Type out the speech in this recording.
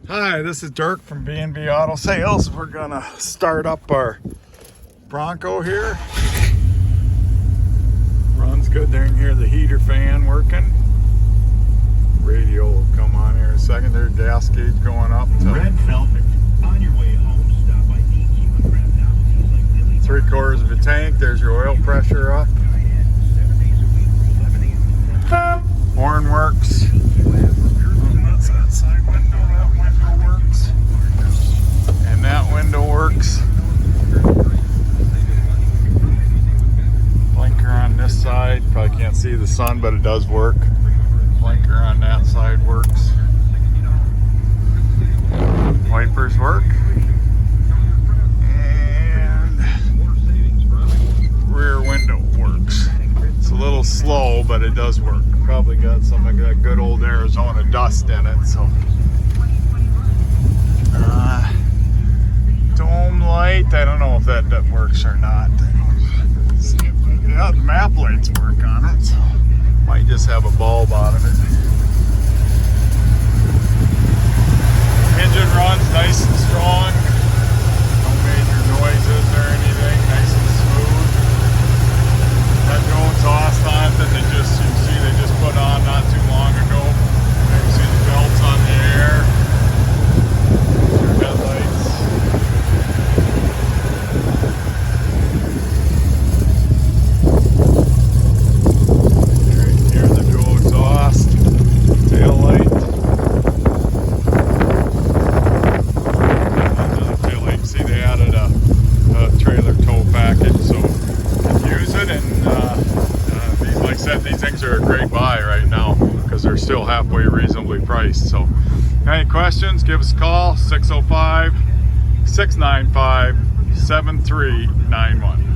Hi, this is Dirk from B&B Auto Sales. We're gonna start up our Bronco here. Runs good. There you can hear the heater fan working. Radio will come on here in a second. There's gas gauge going up to Red Velvet. On your way home, stop by DQ and grab novelties like Billy 3/4 of a tank. There's your oil pressure up. 7 days a week, 11 a.m. to 7. Horn works. That's that side window. That window works. And that window works. Blinker on this side. Probably can't see the sun, but it does work. Blinker on that side works. Wipers work. And rear window works. It's a little slow, but it does work. Probably got some of that good old Arizona dust in it, so. Dome light, I don't know if that works or not. Yeah, the map lights work on it, so might just have a bulb out of it. Engine runs nice and strong. No major noises or anything. Nice and smooth. Got no exhaust on it that you can see they just put on not too long ago. You can see the belts on the air. Headlights. Right here, the dual exhaust. Tail light. See, they added a trailer tow package, so you can use it. And like I said, these things are a great buy right now because they're still halfway reasonably priced. So any questions, give us a call, 605-695-7391.